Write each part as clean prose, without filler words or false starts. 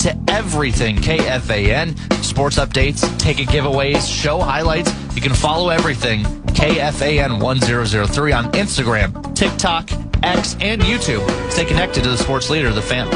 to everything KFAN. Sports updates, ticket giveaways, show highlights. You can follow everything KFAN 1003 on Instagram, TikTok, X, and YouTube. Stay connected to the sports leader, the Fan.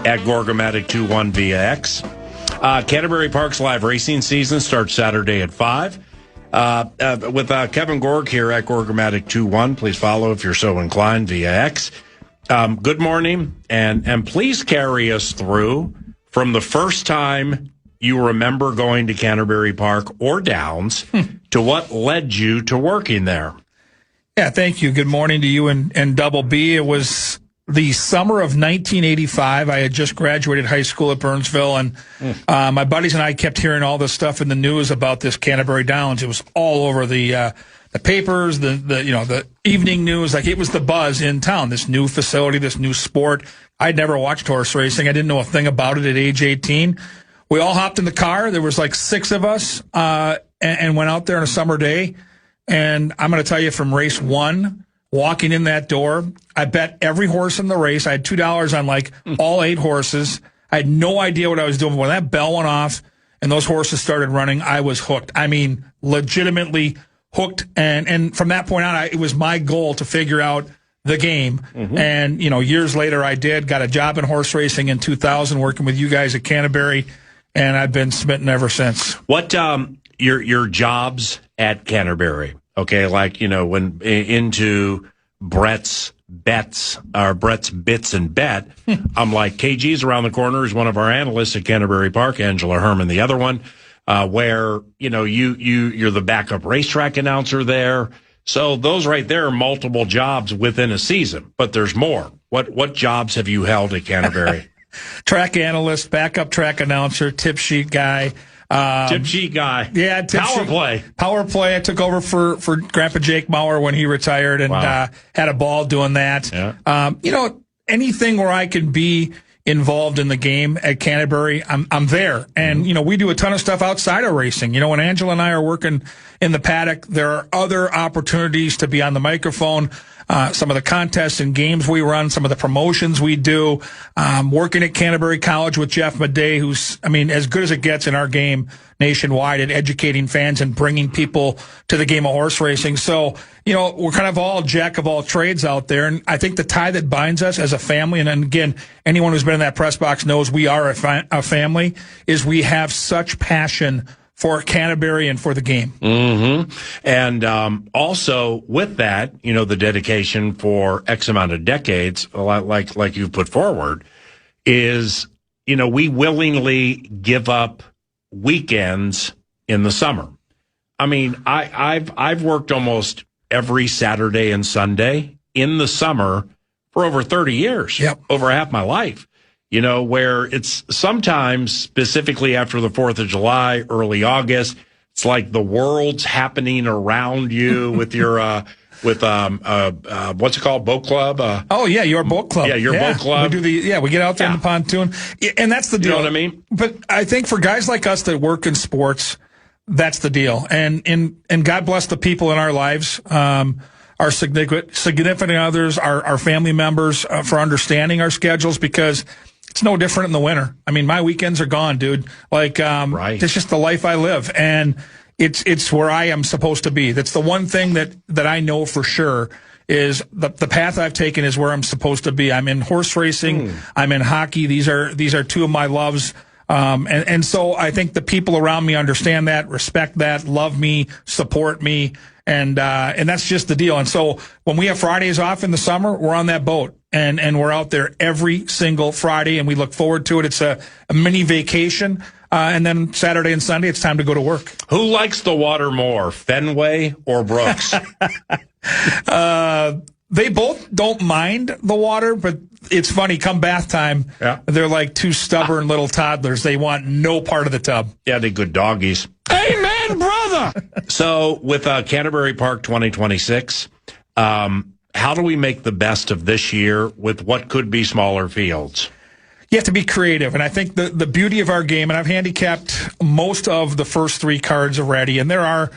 At Gorgomatic 2-1 via X. Canterbury Park's live racing season starts Saturday at 5. With Kevin Gorg here at Gorgomatic 2-1. Please follow if you're so inclined via X. Good morning, and please carry us through from the first time you remember going to Canterbury Park or Downs to what led you to working there. Yeah, thank you. Good morning to you and Double B. It was the summer of 1985. I had just graduated high school at Burnsville, and my buddies and I kept hearing all this stuff in the news about this Canterbury Downs. It was all over the papers, the evening news. Like, it was the buzz in town. This new facility, this new sport. I'd never watched horse racing. I didn't know a thing about it at age 18. We all hopped in the car. There was like 6 of us, and went out there on a summer day. And I'm going to tell you, from race 1. Walking in that door, I bet every horse in the race. I had $2 on like all 8 horses. I had no idea what I was doing. When that bell went off and those horses started running, I was hooked. I mean, legitimately hooked. And from that point on, it was my goal to figure out the game. And, years later, I got a job in horse racing in 2000, working with you guys at Canterbury, and I've been smitten ever since. What, your jobs at Canterbury? Okay, when into Brett's Bits and Bet, I'm like, KG's around the corner is one of our analysts at Canterbury Park, Angela Herman, the other one, where, you're the backup racetrack announcer there. So those right there are multiple jobs within a season, but there's more. What jobs have you held at Canterbury? Track analyst, backup track announcer, tip sheet guy. Tip sheet guy. Yeah, Power play. I took over for Grandpa Jake Maurer when he retired, and had a ball doing that. Yeah. Anything where I can be involved in the game at Canterbury, I'm there. And we do a ton of stuff outside of racing. When Angela and I are working in the paddock, there are other opportunities to be on the microphone. Some of the contests and games we run, some of the promotions we do, working at Canterbury College with Jeff Madej, who's, as good as it gets in our game nationwide at educating fans and bringing people to the game of horse racing. So, we're kind of all jack of all trades out there. And I think the tie that binds us as a family, and again, anyone who's been in that press box knows we are a family, is we have such passion for Canterbury and for the game. And also with that, the dedication for X amount of decades, like you've put forward, is, we willingly give up weekends in the summer. I've worked almost every Saturday and Sunday in the summer for over 30 years, over half my life. Where it's sometimes, specifically after the 4th of July, early August, it's like the world's happening around you with your, what's it called? Boat club? Your boat club. Yeah, your boat club. We get out there in the pontoon. And that's the deal. You know what I mean? But I think for guys like us that work in sports, that's the deal. And God bless the people in our lives, our significant others, our family members, for understanding our schedules, because it's no different in the winter. My weekends are gone, dude. Right. It's just the life I live, and it's where I am supposed to be. That's the one thing that I know for sure is the path I've taken is where I'm supposed to be. I'm in horse racing. I'm in hockey. These are two of my loves. And so I think the people around me understand that, respect that, love me, support me. And that's just the deal. And so when we have Fridays off in the summer, we're on that boat and we're out there every single Friday, and we look forward to it. It's a mini vacation. And then Saturday and Sunday, it's time to go to work. Who likes the water more, Fenway or Brooks? they both don't mind the water, but it's funny. Come bath time, they're like two stubborn little toddlers. They want no part of the tub. Yeah, they're good doggies. Amen, brother. So with Canterbury Park 2026, how do we make the best of this year with what could be smaller fields? You have to be creative, and I think the beauty of our game, and I've handicapped most of the first three cards already, and there are,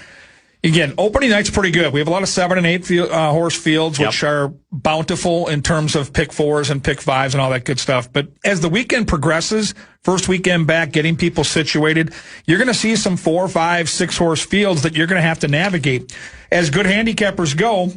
again, opening night's pretty good. We have a lot of 7 and 8 horse fields, which are bountiful in terms of pick 4s and pick 5s and all that good stuff. But as the weekend progresses, first weekend back, getting people situated, you're going to see some 4, 5, 6 horse fields that you're going to have to navigate. As good handicappers go,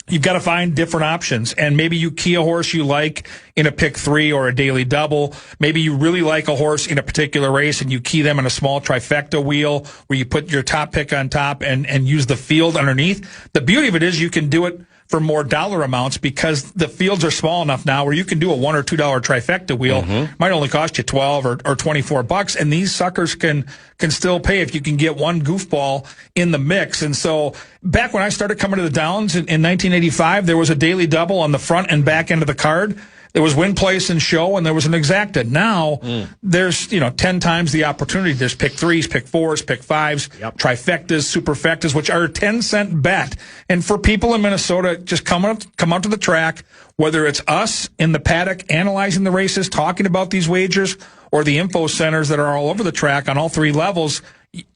you've got to find different options, and maybe you key a horse you like in a pick 3 or a daily double. Maybe you really like a horse in a particular race and you key them in a small trifecta wheel where you put your top pick on top and use the field underneath. The beauty of it is you can do it for more dollar amounts because the fields are small enough now where you can do a $1 or $2 trifecta wheel. Might only cost you $12 or $24, and these suckers can still pay if you can get one goofball in the mix. And so back when I started coming to the Downs in 1985, there was a daily double on the front and back end of the card. There was win, place, and show, and there was an exacta. Now, there's, 10 times the opportunity. There's pick 3s, pick 4s, pick 5s, trifectas, superfectas, which are a 10-cent bet. And for people in Minnesota, just come out to the track, whether it's us in the paddock analyzing the races, talking about these wagers, or the info centers that are all over the track on all 3 levels,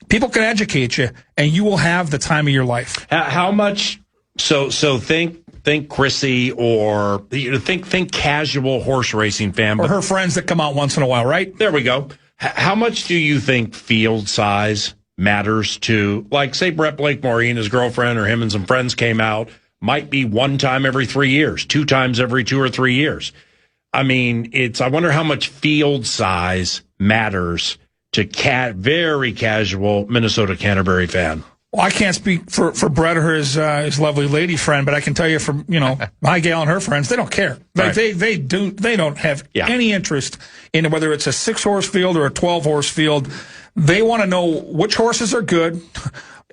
people can educate you, and you will have the time of your life. How much? So think Chrissy, or think casual horse racing fan, or her friends that come out once in a while, right? There we go. How much do you think field size matters to, like, say, Brett Blakemore, he and his girlfriend, or him and some friends came out, might be 1 time every 3 years, 2 times every 2 or 3 years. I mean, I wonder how much field size matters to very casual Minnesota Canterbury fan. Well, I can't speak for Brett or his lovely lady friend, but I can tell you from, my gal and her friends, they don't care. Like they don't have any interest in whether it's a 6-horse field or a 12-horse field. They want to know which horses are good,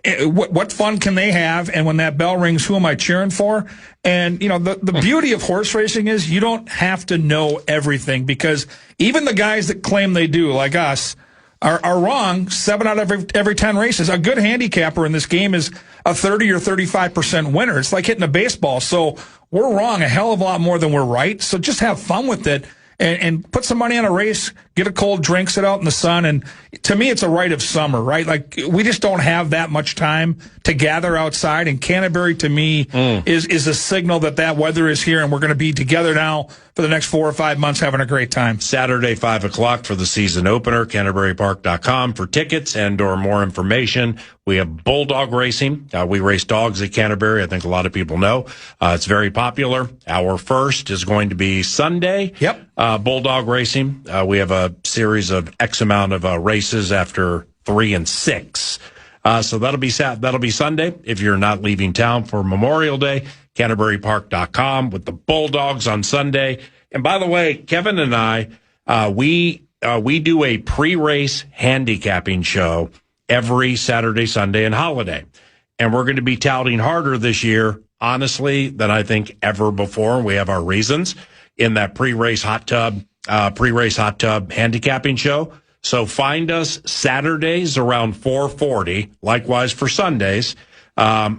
what fun can they have, and when that bell rings, who am I cheering for? And, the beauty of horse racing is you don't have to know everything, because even the guys that claim they do, like us, are wrong 7 out of every 10 races. A good handicapper in this game is a 30 or 35% winner. It's like hitting a baseball. So we're wrong a hell of a lot more than we're right. So just have fun with it and put some money on a race, get a cold drink, sit out in the sun. And to me, it's a rite of summer, right? Like, we just don't have that much time to gather outside. And Canterbury, to me, is a signal that weather is here, and we're going to be together now for the next 4 or 5 months having a great time. Saturday, 5 o'clock for the season opener, CanterburyPark.com for tickets and or more information. We have bulldog racing. We race dogs at Canterbury. I think a lot of people know. It's very popular. Our first is going to be Sunday. Bulldog racing. We have a series of X amount of races after 3 and 6. So that'll be Sunday. If you're not leaving town for Memorial Day, CanterburyPark.com with the Bulldogs on Sunday. And by the way, Kevin and I, we do a pre-race handicapping show every Saturday, Sunday, and holiday. And we're going to be touting harder this year, honestly, than I think ever before. We have our reasons in that pre-race hot tub handicapping show. So find us Saturdays around 4:40. Likewise for Sundays. For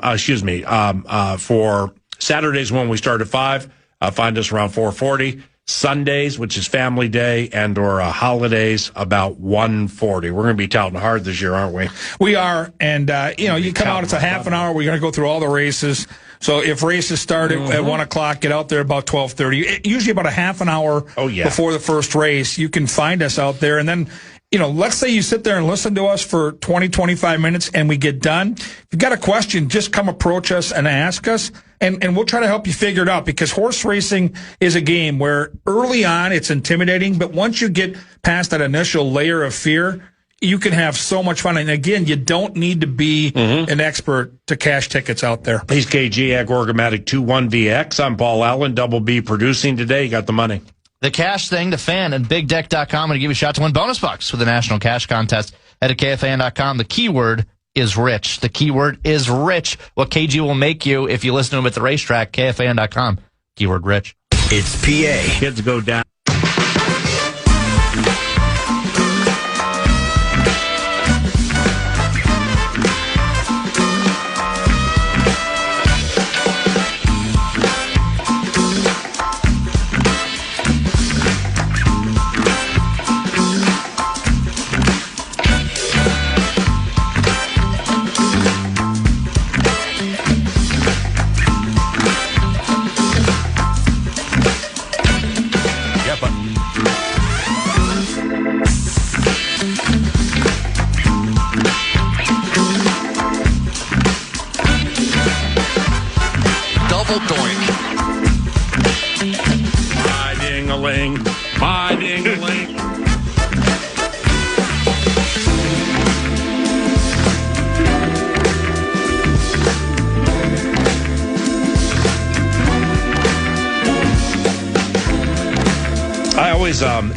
Saturdays when we start at 5, find us around 4:40. Sundays, which is Family Day, and or holidays, about 1:40. We're going to be touting hard this year, aren't we? We are, and you come out. It's a half an hour. We're going to go through all the races. So if races start at 1 o'clock, get out there about 12:30. Usually about a half an hour before the first race. You can find us out there, and then, let's say you sit there and listen to us for 20, 25 minutes and we get done. If you've got a question, just come approach us and ask us, and we'll try to help you figure it out, because horse racing is a game where early on it's intimidating, but once you get past that initial layer of fear, you can have so much fun. And again, you don't need to be an expert to cash tickets out there. He's KG at Gorgomatic 21VX. I'm Paul Allen, Double B producing today. You got the money. The cash thing, the fan, and BigDeck.com. I'm going to give you a shot to win bonus bucks for the National Cash Contest. Head to KFAN.com. The keyword is rich. The keyword is rich. What KG will make you if you listen to him at the racetrack, KFAN.com. Keyword rich. It's PA. Kids go down.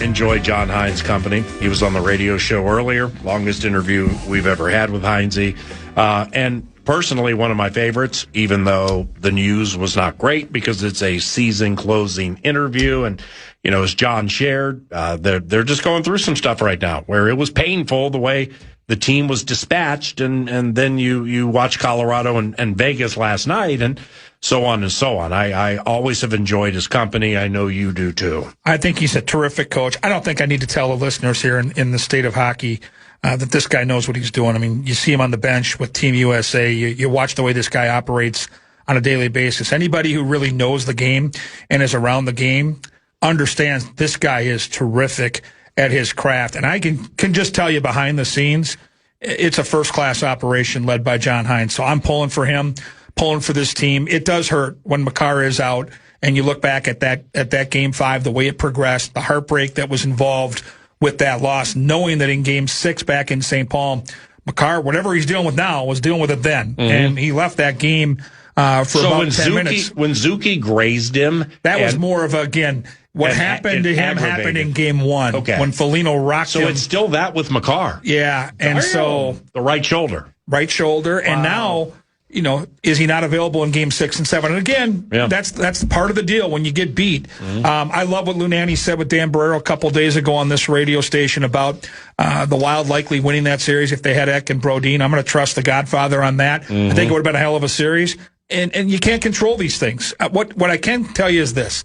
Enjoy John Hynes' company. He was on the radio show earlier, longest interview we've ever had with Hynesy. And personally, one of my favorites, even though the news was not great because it's a season closing interview. And, you know, as John shared, they're just going through some stuff right now where it was painful the way the team was dispatched. And then you watch Colorado and Vegas last night and so on and so on. I always have enjoyed his company. I know you do too. I think he's a terrific coach. I don't think I need to tell the listeners here in the state of hockey that this guy knows what he's doing. I mean, you see him on the bench with Team USA. You watch the way this guy operates on a daily basis. Anybody who really knows the game and is around the game understands this guy is terrific at his craft. And I can just tell you behind the scenes, it's a first-class operation led by John Hynes. So I'm pulling for him. Pulling for this team. It does hurt when Makar is out, and you look back at that Game 5, the way it progressed, the heartbreak that was involved with that loss, knowing that in Game 6 back in St. Paul, Makar, whatever he's dealing with now, was dealing with it then, and he left that game for about 10 minutes. When Zuki grazed him, that was more of what happened to him happened in Game 1 when Foligno rocked him. So it's still that with Makar. Yeah, and so the right shoulder, and now. You know, is he not available in Game 6 and 7? And again, that's part of the deal when you get beat. I love what Lou Nanne said with Dan Barrero a couple of days ago on this radio station about the Wild likely winning that series if they had Eck and Brodin. I'm going to trust the Godfather on that. I think it would have been a hell of a series. And you can't control these things. What I can tell you is this.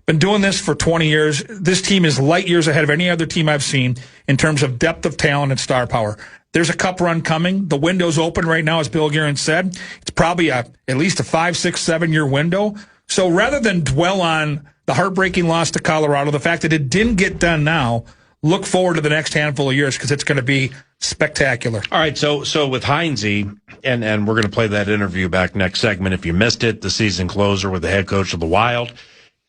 Been doing this for 20 years. This team is light years ahead of any other team I've seen in terms of depth of talent and star power. There's a cup run coming. The window's open right now, as Bill Guerin said. It's probably at least a 5, 6, 7 year window. So rather than dwell on the heartbreaking loss to Colorado, the fact that it didn't get done now, look forward to the next handful of years because it's going to be spectacular. All right, so with Hynesy, and we're going to play that interview back next segment. If you missed it, the season closer with the head coach of the Wild.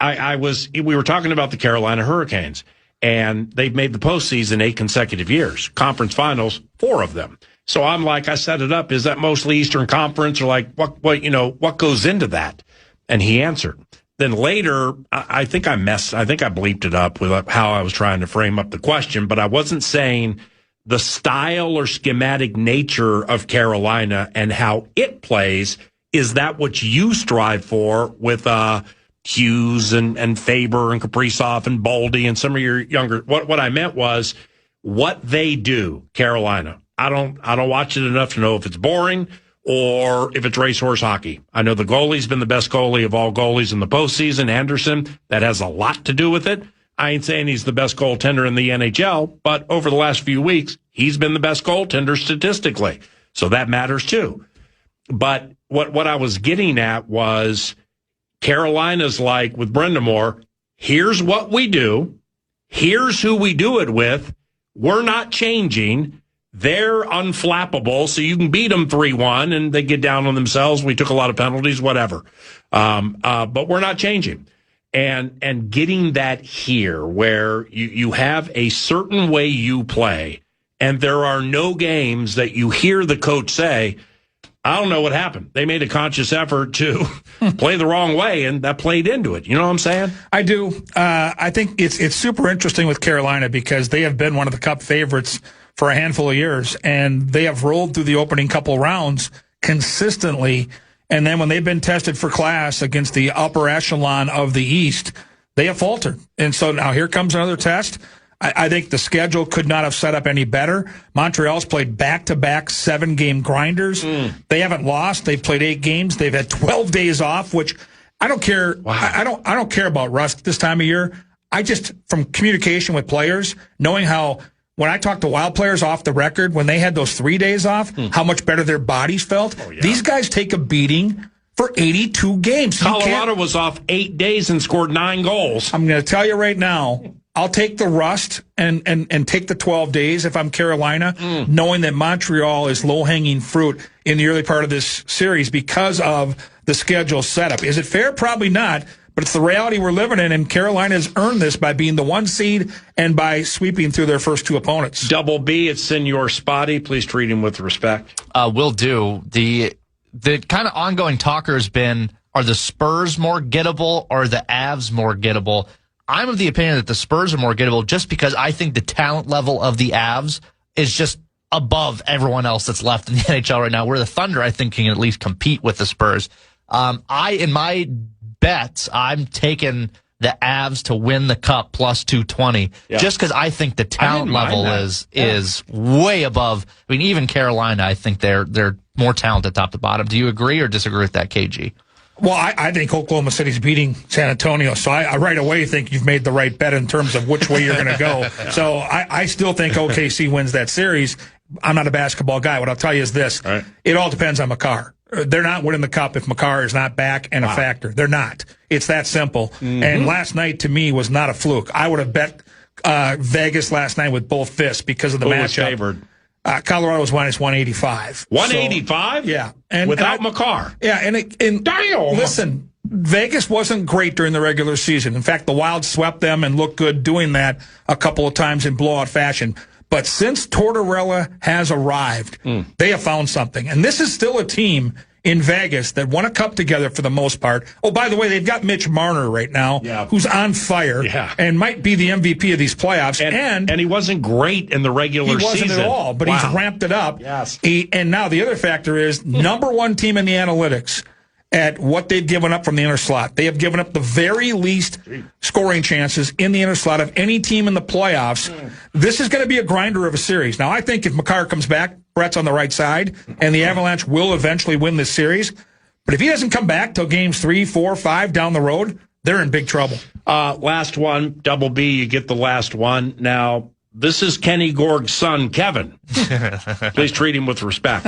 We were talking about the Carolina Hurricanes. And they've made the postseason 8 consecutive years. Conference finals, 4 of them. So I'm like, I set it up. Is that mostly Eastern Conference or like what goes into that? And he answered. Then later, I think I bleeped it up with how I was trying to frame up the question, but I wasn't saying the style or schematic nature of Carolina and how it plays. Is that what you strive for with, Hughes and Faber and Kaprizov and Boldy and some of your younger. What I meant was what they do, Carolina. I don't watch it enough to know if it's boring or if it's racehorse hockey. I know the goalie's been the best goalie of all goalies in the postseason, Anderson. That has a lot to do with it. I ain't saying he's the best goaltender in the NHL, but over the last few weeks, he's been the best goaltender statistically. So that matters too. But what I was getting at was Carolina's like with Brind'Amour, here's what we do. Here's who we do it with. We're not changing. They're unflappable, so you can beat them 3-1, and they get down on themselves. We took a lot of penalties, whatever. But we're not changing. And getting that here where you have a certain way you play, and there are no games that you hear the coach say, I don't know what happened. They made a conscious effort to play the wrong way, and that played into it. You know what I'm saying? I do. I think it's super interesting with Carolina because they have been one of the Cup favorites for a handful of years, and they have rolled through the opening couple rounds consistently. And then when they've been tested for class against the upper echelon of the East, they have faltered. And so now here comes another test. I think the schedule could not have set up any better. Montreal's played back-to-back 7-game grinders. They haven't lost. They've played 8 games. They've had 12 days off, which I don't care. Wow. I don't care about rust this time of year. I just, from communication with players, knowing how, when I talk to Wild players off the record, when they had those 3 days off, how much better their bodies felt. Oh, yeah. These guys take a beating for 82 games. Colorado was off 8 days and scored 9 goals. I'm going to tell you right now, I'll take the rust and take the 12 days if I'm Carolina, knowing that Montreal is low-hanging fruit in the early part of this series because of the schedule setup. Is it fair? Probably not, but it's the reality we're living in, and Carolina has earned this by being the 1 seed and by sweeping through their first 2 opponents. Double B, it's Senor Spotty. Please treat him with respect. Will do. The kind of ongoing talker has been, are the Spurs more gettable or the Avs more gettable? I'm of the opinion that the Spurs are more gettable just because I think the talent level of the Avs is just above everyone else that's left in the NHL right now, where the Thunder, I think, can at least compete with the Spurs. In my bets, I'm taking the Avs to win the Cup plus 220, just because I think the talent level is way above. I mean, even Carolina, I think they're more talented top to bottom. Do you agree or disagree with that, KG? Well, I think Oklahoma City's beating San Antonio, so I right away think you've made the right bet in terms of which way you're going to go. So I still think OKC wins that series. I'm not a basketball guy. What I'll tell you is this. Right. It all depends on Makar. They're not winning the Cup if Makar is not back and a factor. They're not. It's that simple. And last night, to me, was not a fluke. I would have bet Vegas last night with both fists because of the matchup. Was favored? Colorado was minus 185. 185? So, yeah. Without Makar. Yeah. And damn. Listen, Vegas wasn't great during the regular season. In fact, the Wild swept them and looked good doing that a couple of times in blowout fashion. But since Tortorella has arrived, they have found something. And this is still a team in Vegas that won a cup together for the most part. Oh, by the way, they've got Mitch Marner right now, who's on fire and might be the MVP of these playoffs. And he wasn't great in the regular season. He wasn't at all, but he's ramped it up. Yes. And now the other factor is number 1 team in the analytics at what they've given up from the inner slot. They have given up the very least scoring chances in the inner slot of any team in the playoffs. This is going to be a grinder of a series. Now, I think if Makar comes back, Brett's on the right side, and the Avalanche will eventually win this series. But if he doesn't come back till games 3, 4, 5 down the road, they're in big trouble. Last one, Double B, you get the last one. Now, this is Kenny Gorg's son, Kevin. Please treat him with respect.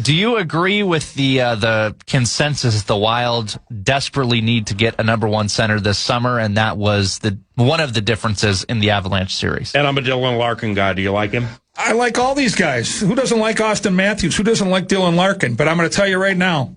Do you agree with the consensus the Wild desperately need to get a number 1 center this summer, and that was one of the differences in the Avalanche series? And I'm a Dylan Larkin guy. Do you like him? I like all these guys. Who doesn't like Austin Matthews? Who doesn't like Dylan Larkin? But I'm going to tell you right now,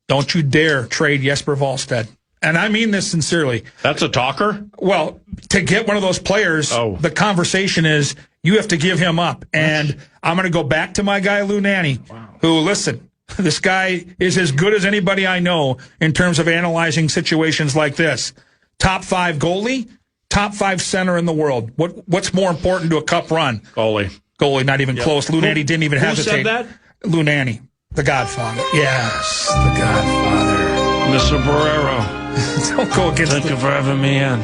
don't you dare trade Jesper Wallstedt. And I mean this sincerely. That's a talker? Well, to get one of those players, the conversation is you have to give him up. And I'm going to go back to my guy, Lou Nanne, who, listen, this guy is as good as anybody I know in terms of analyzing situations like this. Top 5 goalie, top 5 center in the world. What's more important to a cup run? Goalie, not even close. Lou Nanne didn't even hesitate. Who said that? Lou Nanne, the Godfather. Yes, the Godfather. Mr. Barrero. Don't go against Thank you for having me in.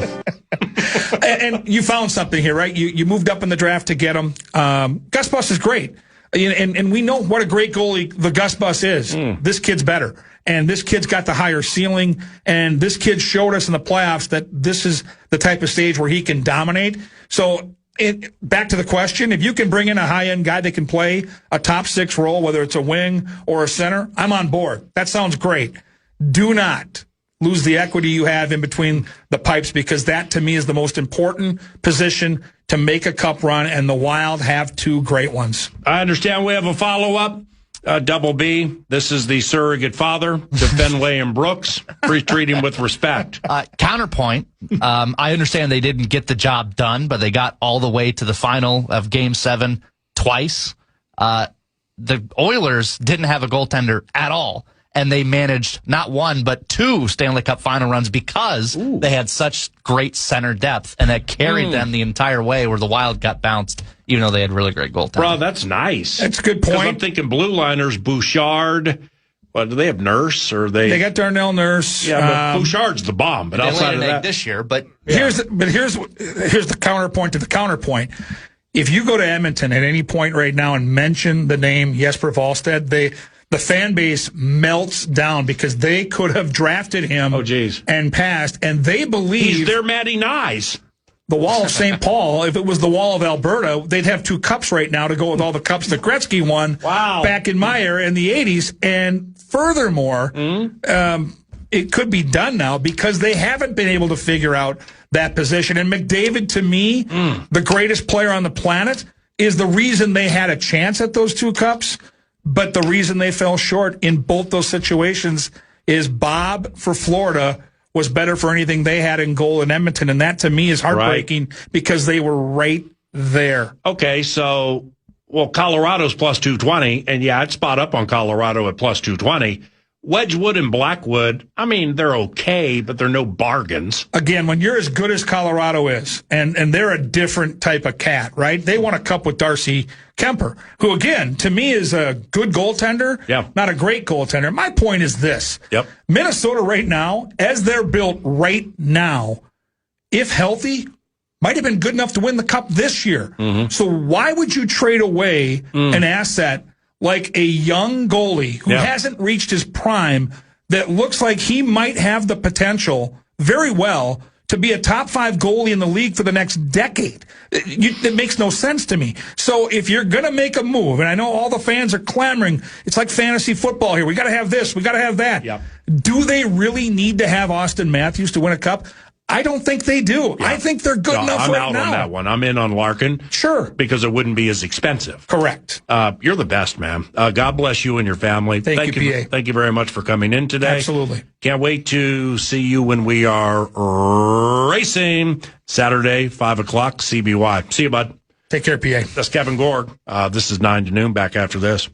and you found something here, right? You moved up in the draft to get him. Gus Bus is great. And we know what a great goalie the Gus Bus is. This kid's better. And this kid's got the higher ceiling. And this kid showed us in the playoffs that this is the type of stage where he can dominate. So back to the question, if you can bring in a high-end guy that can play a top 6 role, whether it's a wing or a center, I'm on board. That sounds great. Do not lose the equity you have in between the pipes, because that, to me, is the most important position to make a cup run, and the Wild have 2 great ones. I understand we have a follow-up. Double B, this is the surrogate father to Fenway and Brooks. Please treat him with respect. Counterpoint, I understand they didn't get the job done, but they got all the way to the final of Game 7 twice. The Oilers didn't have a goaltender at all, and they managed not 1 but 2 Stanley Cup final runs because they had such great center depth, and that carried them the entire way, where the Wild got bounced even though they had really great goaltending. Bro, that's nice. That's a good point. I'm thinking blue liners, Bouchard. What, do they have Nurse or they got Darnell Nurse? Yeah, but Bouchard's the bomb. But outside of that, this year. But here's the counterpoint to the counterpoint. If you go to Edmonton at any point right now and mention the name Jesper Wallstedt, the fan base melts down because they could have drafted him and passed, and they believe he's their Matty Nyes. The Wall of St. Paul, if it was the Wall of Alberta, they'd have 2 cups right now to go with all the cups that Gretzky won back in my era in the 80s. And furthermore, it could be done now because they haven't been able to figure out that position. And McDavid, to me, the greatest player on the planet, is the reason they had a chance at those 2 cups. But the reason they fell short in both those situations is Bob for Florida was better for anything they had in goal in Edmonton. And that, to me, is heartbreaking because they were right there. Okay, so, Colorado's plus 220, and I'd spot up on Colorado at plus 220. Wedgwood and Blackwood, I mean, they're okay, but they're no bargains. Again, when you're as good as Colorado is, and they're a different type of cat, right? They won a cup with Darcy Kemper, who, again, to me is a good goaltender, not a great goaltender. My point is this. Minnesota right now, as they're built right now, if healthy, might have been good enough to win the cup this year. So why would you trade away an asset like a young goalie who hasn't reached his prime that looks like he might have the potential very well to be a top 5 goalie in the league for the next decade? It makes no sense to me. So if you're going to make a move, and I know all the fans are clamoring, it's like fantasy football here. We got to have this. We got to have that. Do they really need to have Austin Matthews to win a cup? I don't think they do. I think they're good enough right now. I'm out on that one. I'm in on Larkin. Sure. Because it wouldn't be as expensive. Correct. You're the best, man. God bless you and your family. Thank you, PA. Thank you very much for coming in today. Absolutely. Can't wait to see you when we are racing Saturday, 5 o'clock, CBY. See you, bud. Take care, PA. That's Kevin Gorg. This is 9 to noon. Back after this.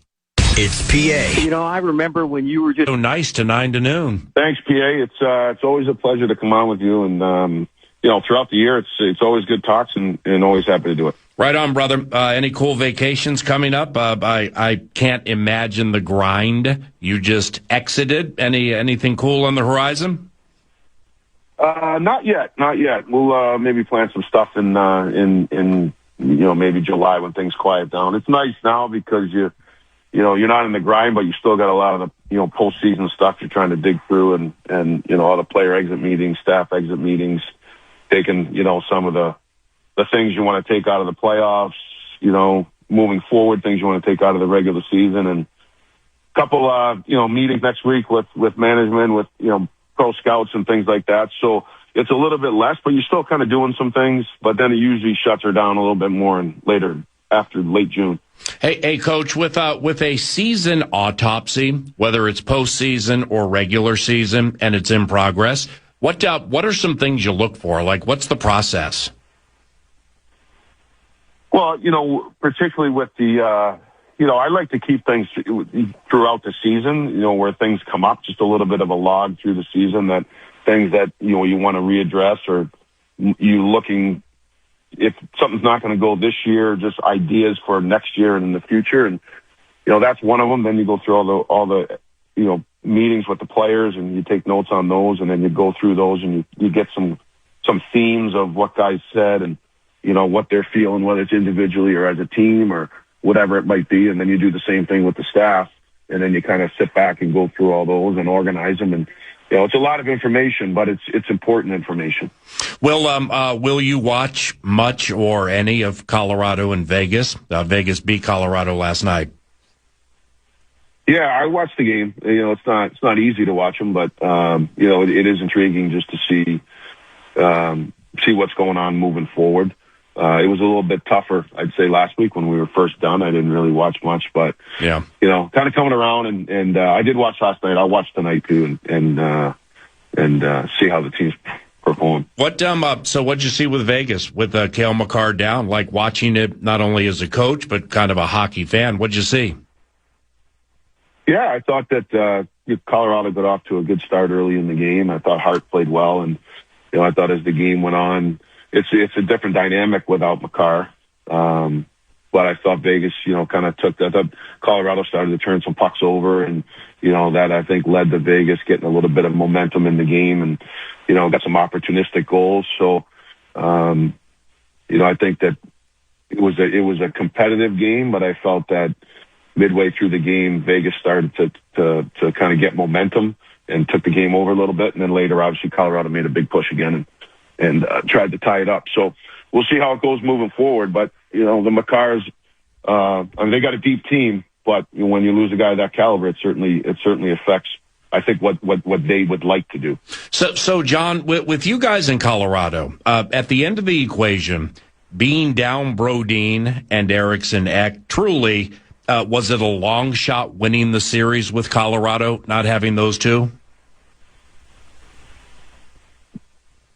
It's PA. You know, I remember when you were just so nice to 9 to noon. Thanks, PA. It's always a pleasure to come on with you, and throughout the year, it's always good talks, and always happy to do it. Right on, brother. Any cool vacations coming up? I can't imagine the grind you just exited. Anything cool on the horizon? Not yet. We'll maybe plan some stuff in maybe July when things quiet down. It's nice now because you're not in the grind, but you still got a lot of the, postseason stuff you're trying to dig through and all the player exit meetings, staff exit meetings, taking, some of the things you want to take out of the playoffs, moving forward, things you want to take out of the regular season, and a couple, meetings next week with management, with, pro scouts and things like that. So it's a little bit less, but you're still kind of doing some things, but then it usually shuts her down a little bit more and later after late June. Hey, Coach, with a season autopsy, whether it's postseason or regular season, and it's in progress, what are some things you look for? Like, what's the process? Well, particularly with the, I like to keep things throughout the season, where things come up, just a little bit of a log through the season, that things that, you want to readdress, or you looking, if something's not going to go this year, just ideas for next year and in the future. And, that's one of them. Then you go through all the meetings with the players, and you take notes on those, and then you go through those, and you get some themes of what guys said and, what they're feeling, whether it's individually or as a team or whatever it might be. And then you do the same thing with the staff, and then you kind of sit back and go through all those and organize them. And, it's a lot of information, but it's important information. Will you watch much or any of Colorado and Vegas? Vegas beat Colorado last night. Yeah, I watched the game. It's not easy to watch them, but it is intriguing just to see what's going on moving forward. It was a little bit tougher, I'd say, last week when we were first done. I didn't really watch much, but kind of coming around, and I did watch last night. I'll watch tonight too, and see how the teams perform. So what'd you see with Vegas with Cale Makar down? Like watching it not only as a coach but kind of a hockey fan. What'd you see? Yeah, I thought that Colorado got off to a good start early in the game. I thought Hart played well, and I thought as the game went on, it's a different dynamic without Makar. But I thought Vegas, kind of I thought Colorado started to turn some pucks over, and, that I think led to Vegas getting a little bit of momentum in the game and, got some opportunistic goals. So, I think that it was a competitive game, but I felt that midway through the game, Vegas started to kind of get momentum and took the game over a little bit. And then later, obviously, Colorado made a big push again and tried to tie it up. So we'll see how it goes moving forward. But, the Makars, they got a deep team, but when you lose a guy of that caliber, it certainly affects, I think, what they would like to do. So John, with you guys in Colorado, at the end of the equation, being down Brodin and Eriksson Ek, truly, was it a long shot winning the series with Colorado, not having those two?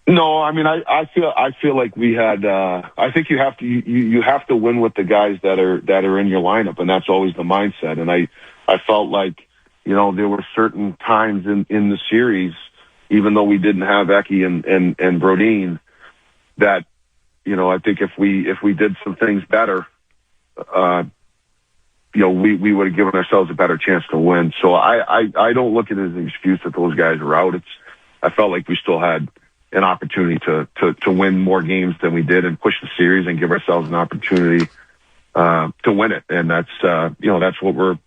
No, I mean, I feel like we had. I think you have to win with the guys that are in your lineup, and that's always the mindset. And I felt like, there were certain times in the series, even though we didn't have Eki and Brodin, that, I think if we did some things better, we would have given ourselves a better chance to win. So I don't look at it as an excuse that those guys are out. I felt like we still had an opportunity to win more games than we did and push the series and give ourselves an opportunity to win it. And that's what we're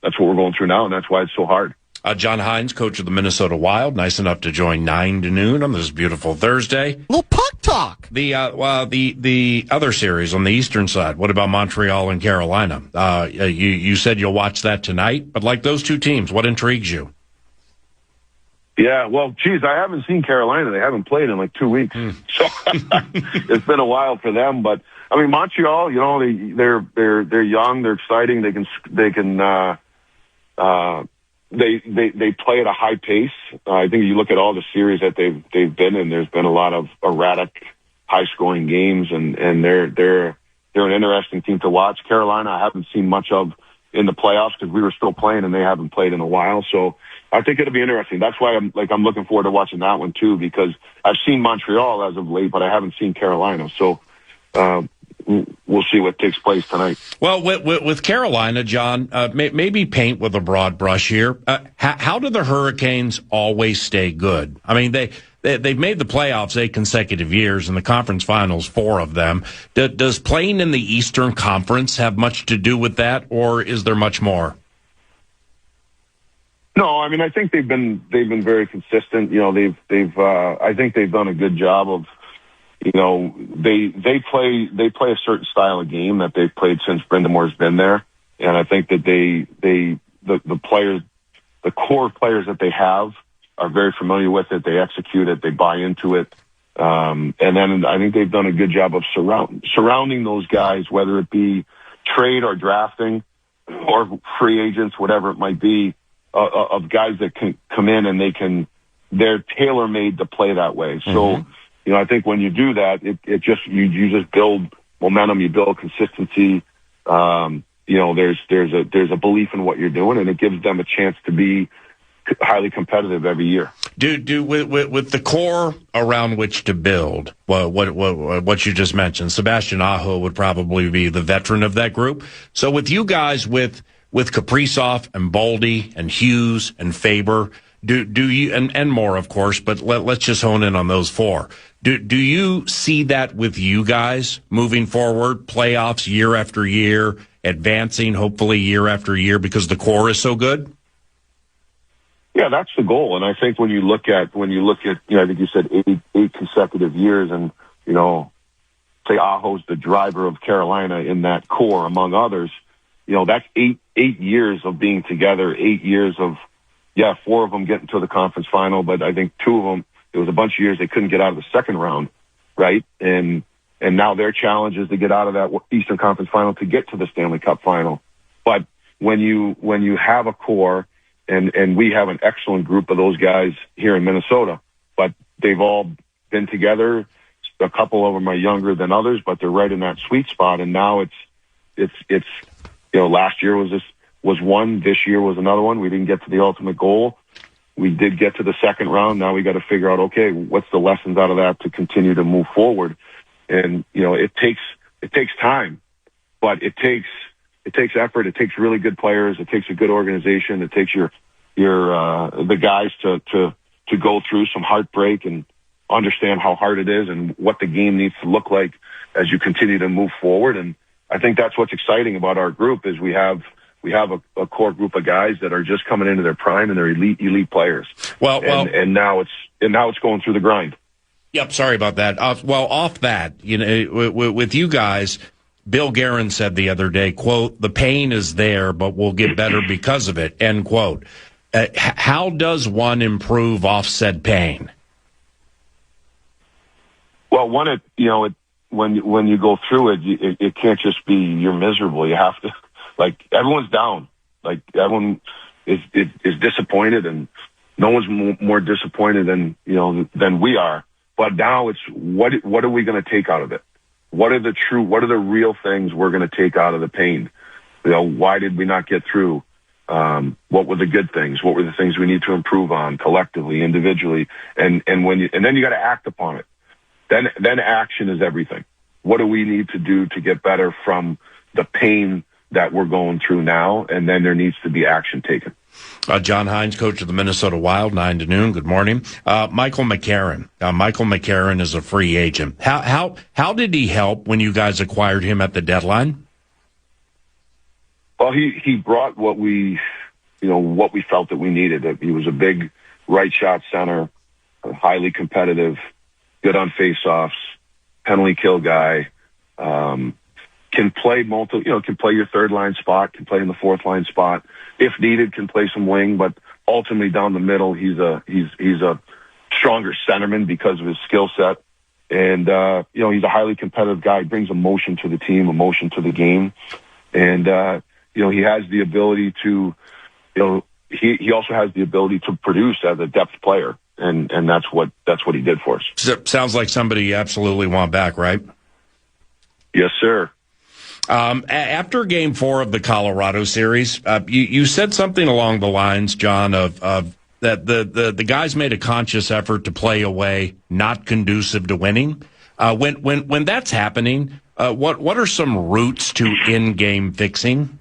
going through now, and that's why it's so hard. John Hynes, coach of the Minnesota Wild, nice enough to join 9 to noon on this beautiful Thursday. Little puck talk. The other series on the eastern side. What about Montreal and Carolina? You said you'll watch that tonight, but like those two teams, what intrigues you? Yeah, well, geez, I haven't seen Carolina. They haven't played in like 2 weeks, so it's been a while for them. But I mean, Montreal, they're young, they're exciting. They play at a high pace. I think you look at all the series that they've been in. There's been a lot of erratic, high-scoring games, and they're an interesting team to watch. Carolina, I haven't seen much of in the playoffs because we were still playing and they haven't played in a while. So I think it'll be interesting. That's why I'm looking forward to watching that one too, because I've seen Montreal as of late, but I haven't seen Carolina. So we'll see what takes place tonight. Well, with Carolina, John, maybe paint with a broad brush here. How do the Hurricanes always stay good? I mean, they've made the playoffs 8 consecutive years, and the conference finals 4 of them. Does playing in the Eastern Conference have much to do with that, or is there much more? No, I mean, I think they've been very consistent. I think they've done a good job of, they play a certain style of game that they've played since Brindamore's been there, and I think that the players, the core players that they have, are very familiar with it. They execute it. They buy into it, and then I think they've done a good job of surrounding those guys, whether it be trade or drafting or free agents, whatever it might be. Of guys that can come in and they're tailor-made to play that way. So, I think when you do that, you just build momentum, you build consistency. There's a belief in what you're doing, and it gives them a chance to be highly competitive every year. With the core around which to build, what you just mentioned, Sebastian Aho would probably be the veteran of that group. So with you guys, with Kaprizov and Boldy and Hughes and Faber, do you and more, of course, but let's just hone in on those 4. Do you see that with you guys moving forward, playoffs year after year, advancing hopefully year after year because the core is so good? Yeah, that's the goal. And I think when you look at I think you said 8 consecutive years, and say Aho's the driver of Carolina in that core among others. That's eight years of being together, 8 years of, 4 of them getting to the conference final, but I think 2 of them, there was a bunch of years they couldn't get out of the second round, right? And now their challenge is to get out of that Eastern Conference final to get to the Stanley Cup final. But when you have a core, and we have an excellent group of those guys here in Minnesota, but they've all been together. A couple of them are younger than others, but they're right in that sweet spot. And now it's last year was one. This year was another one. We didn't get to the ultimate goal. We did get to the second round. Now we got to figure out, okay, what's the lessons out of that to continue to move forward? And, it takes time. but it takes effort. It takes really good players. It takes a good organization. It takes the guys to go through some heartbreak and understand how hard it is and what the game needs to look like as you continue to move forward. And I think that's what's exciting about our group is we have a core group of guys that are just coming into their prime and they're elite players. And now it's going through the grind. Yep. Sorry about that. Off that, with you guys, Bill Guerin said the other day, quote, "The pain is there, but we'll get better because of it," end quote. How does one improve off said pain? Well, when you go through it can't just be you're miserable. You have to, like, everyone's down. Like, everyone is disappointed, and no one's more disappointed than we are. But now it's what are we going to take out of it? What are the real things we're going to take out of the pain? Why did we not get through? What were the good things? What were the things we need to improve on collectively, individually? And then you got to act upon it. Then action is everything. What do we need to do to get better from the pain that we're going through now? And then there needs to be action taken. John Hynes, coach of the Minnesota Wild, 9 to noon. Good morning. Michael McCarron. Michael McCarron is a free agent. How did he help when you guys acquired him at the deadline? Well, he brought what we felt that we needed. He was a big right shot center, highly competitive, good on faceoffs, penalty kill guy. Can play can play your third line spot, can play in the fourth line spot. If needed, can play some wing, but ultimately down the middle, he's a stronger centerman because of his skill set. And, he's a highly competitive guy. He brings emotion to the team, emotion to the game. And, he has the ability to, he also has the ability to produce as a depth player. And that's what he did for us. Sounds like somebody you absolutely want back, right? Yes, sir. After Game 4 of the Colorado series, you said something along the lines, John, of that the guys made a conscious effort to play away, not conducive to winning. When that's happening, what are some routes to in-game fixing?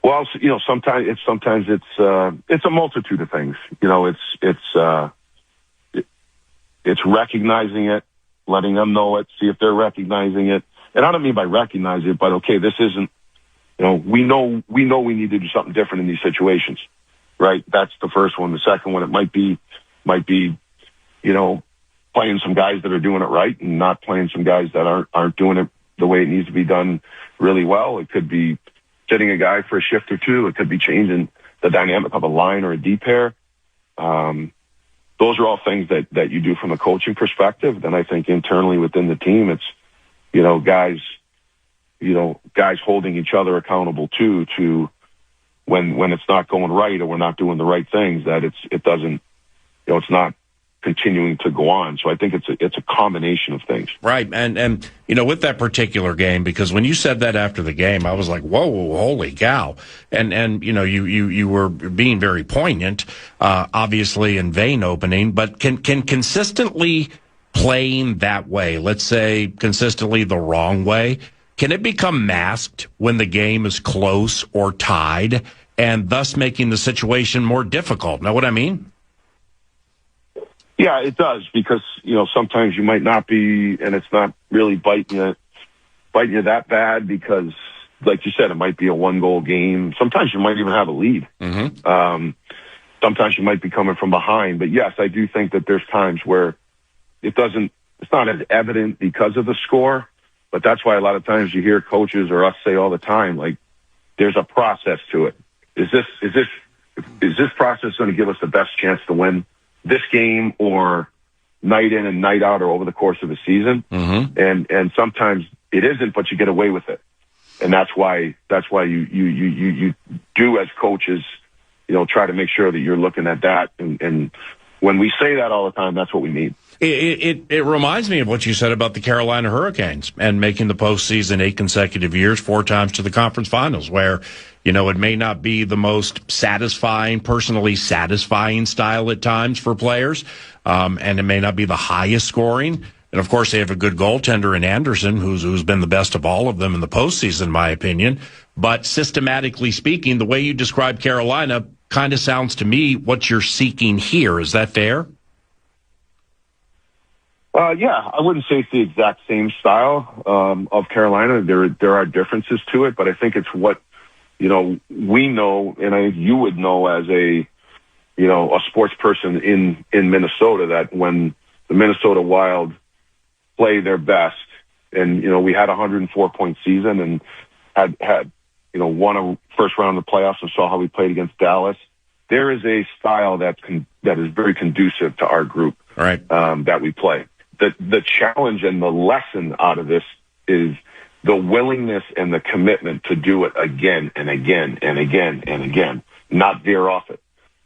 Well, sometimes it's a multitude of things. It's recognizing it, letting them know it, see if they're recognizing it. And I don't mean by recognize it, but okay, this isn't, we know we need to do something different in these situations, right? That's the first one. The second one, it might be, playing some guys that are doing it right and not playing some guys that aren't doing it the way it needs to be done really well. It could be sitting a guy for a shift or two. It could be changing the dynamic of a line or a D pair. Those are all things that you do from a coaching perspective. Then I think internally within the team, it's, guys holding each other accountable too, to when it's not going right or we're not doing the right things, that it doesn't, it's not continuing to go on. So I think it's a combination of things. Right. And with that particular game, because when you said that after the game, I was like, whoa, holy cow. And you were being very poignant, obviously in vein opening, but can consistently playing that way, let's say consistently the wrong way, can it become masked when the game is close or tied and thus making the situation more difficult? Know what I mean? Yeah, it does, because, sometimes you might not be, and it's not really biting you that bad because, like you said, it might be a 1-goal game. Sometimes you might even have a lead. Mm-hmm. Sometimes you might be coming from behind. But yes, I do think that there's times where it's not as evident because of the score, but that's why a lot of times you hear coaches or us say all the time, like, there's a process to it. Is this process going to give us the best chance to win this game or night in and night out or over the course of a season? Mm-hmm. And sometimes it isn't, but you get away with it. And that's why you do as coaches, try to make sure that you're looking at that. And when we say that all the time, that's what we mean. It reminds me of what you said about the Carolina Hurricanes and making the postseason 8 consecutive years, 4 times to the conference finals, where, it may not be the most personally satisfying style at times for players, and it may not be the highest scoring, And, of course, they have a good goaltender in Anderson, who's been the best of all of them in the postseason, in my opinion. But systematically speaking, the way you describe Carolina kind of sounds to me what you're seeking here. Is that fair? Yeah, I wouldn't say it's the exact same style of Carolina. There are differences to it, but I think it's what, we know, and I think you would know as a sports person in Minnesota, that when the Minnesota Wild play their best, and, we had a 104-point season and had won a first round of the playoffs and saw how we played against Dallas. There is a style that is very conducive to our group, right? That we play. The challenge and the lesson out of this is the willingness and the commitment to do it again and again and again and again, not veer off it.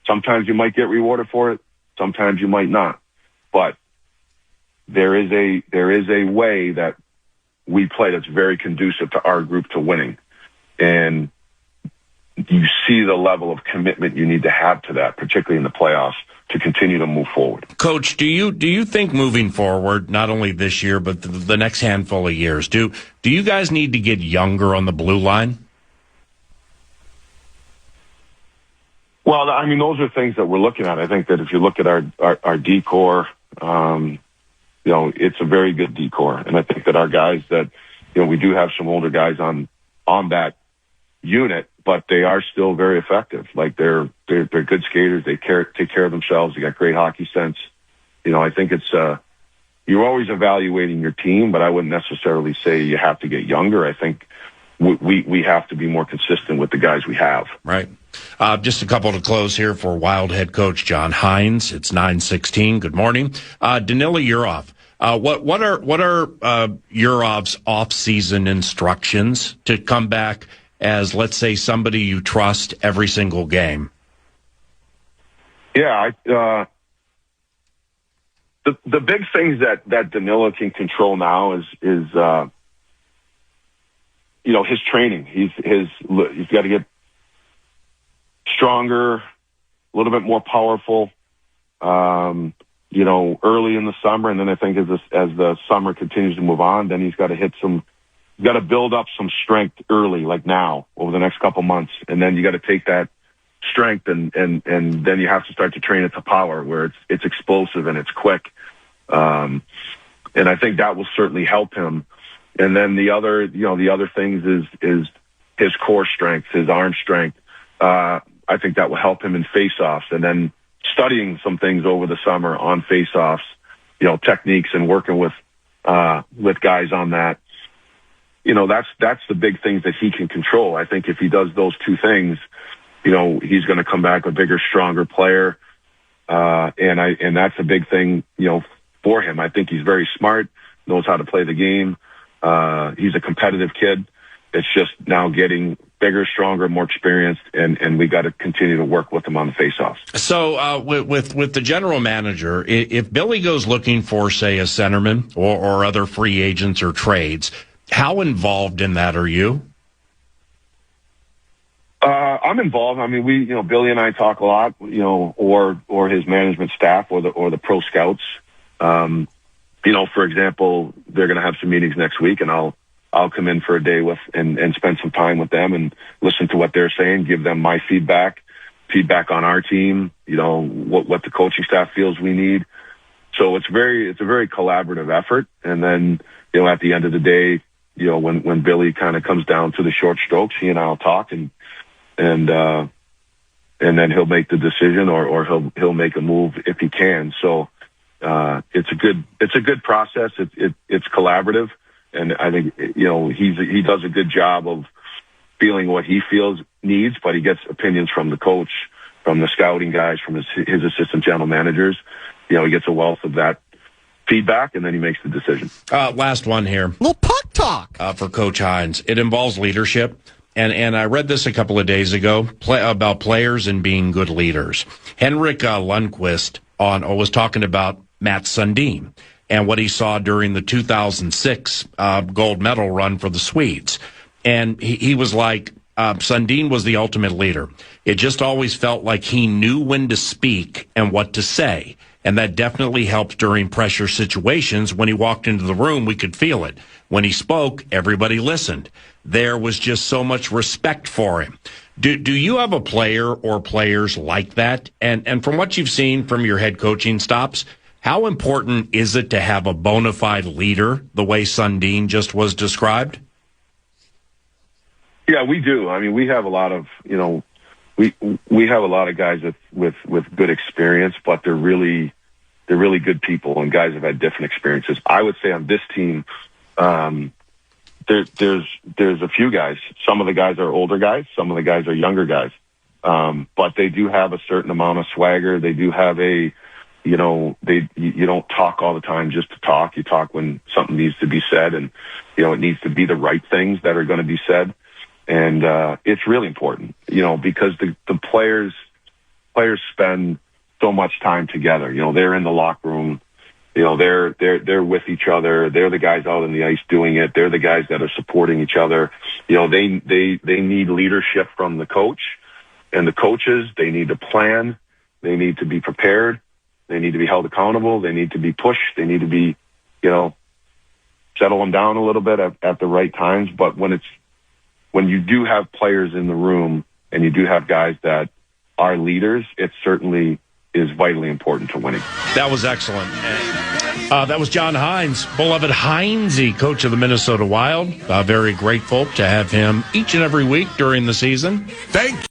Sometimes you might get rewarded for it. Sometimes you might not. But there is a way that we play that's very conducive to our group to winning. And you see the level of commitment you need to have to that, particularly in the playoffs, to continue to move forward. Coach, do you think moving forward, not only this year, but the next handful of years, do you guys need to get younger on the blue line? Well, I mean, those are things that we're looking at. I think that if you look at our D-core, it's a very good D-core. And I think that our guys that, we do have some older guys on that unit, but they are still very effective. Like they're good skaters. They take care of themselves. They got great hockey sense. I think it's, you're always evaluating your team, but I wouldn't necessarily say you have to get younger. I think we have to be more consistent with the guys we have. Right. Just a couple to close here for Wild head coach John Hynes. It's 9:16. Good morning. Danila Yurov. What are Yurov's off-season instructions to come back as, let's say, somebody you trust every single game? Yeah, the big things that Danila can control now is his training. He's got to get stronger, a little bit more powerful, early in the summer. And then I think as the summer continues to move on, then he's got to build up some strength early, like now, over the next couple months. And then you got to take that strength and then you have to start to train it to power, where it's explosive and it's quick. And I think that will certainly help him. And then the other things is his core strength, his arm strength. I think that will help him in face-offs, and then studying some things over the summer on face-offs, techniques, and working with guys on that. That's the big things that he can control. I think if he does those two things, he's going to come back a bigger, stronger player. And that's a big thing, for him. I think he's very smart, knows how to play the game. He's a competitive kid. It's just now getting bigger, stronger, more experienced, and we got to continue to work with him on the face-offs. So with the general manager, if Billy goes looking for, say, a centerman or other free agents or trades, how involved in that are you? I'm involved. I mean, Billy and I talk a lot, or his management staff or the pro scouts. For example, they're going to have some meetings next week, and I'll come in for a day and spend some time with them and listen to what they're saying, give them my feedback on our team, what the coaching staff feels we need. So it's a very collaborative effort. And then, at the end of the day, when Billy kind of comes down to the short strokes, he and I'll talk and then he'll make the decision or he'll make a move if he can. So, it's a good process. It's collaborative. And I think, he does a good job of feeling what he feels needs, but he gets opinions from the coach, from the scouting guys, from his assistant general managers. He gets a wealth of that feedback, and then he makes the decision. Last one here. Little puck talk. For Coach Hynes. It involves leadership. And I read this a couple of days ago about players and being good leaders. Henrik Lundqvist was talking about Matt Sundin and what he saw during the 2006 gold medal run for the Swedes. And he was like, Sundin was the ultimate leader. It just always felt like he knew when to speak and what to say. and that definitely helped during pressure situations. When he walked into the room, we could feel it. When he spoke, everybody listened. There was just so much respect for him. Do you have a player or players like that? And from what you've seen from your head coaching stops, how important is it to have a bona fide leader the way Sundin just was described? Yeah, we do. I mean, we have a lot of, we have a lot of guys with good experience, but they're really good people, and guys have had different experiences. I would say on this team, there's a few guys. Some of the guys are older guys, some of the guys are younger guys, but they do have a certain amount of swagger. They do have you don't talk all the time just to talk. You talk when something needs to be said, and it needs to be the right things that are going to be said. And it's really important, because the players spend so much time together. They're in the locker room. They're with each other. They're the guys out on the ice doing it. They're the guys that are supporting each other. They need leadership from the coach, and the coaches, they need to plan. They need to be prepared. They need to be held accountable. They need to be pushed. They need to be, settle them down a little bit at the right times. But when you do have players in the room and you do have guys that are leaders, it certainly is vitally important to winning. That was excellent. That was John Hynes, beloved Hynesy, coach of the Minnesota Wild. Very grateful to have him each and every week during the season. Thank you.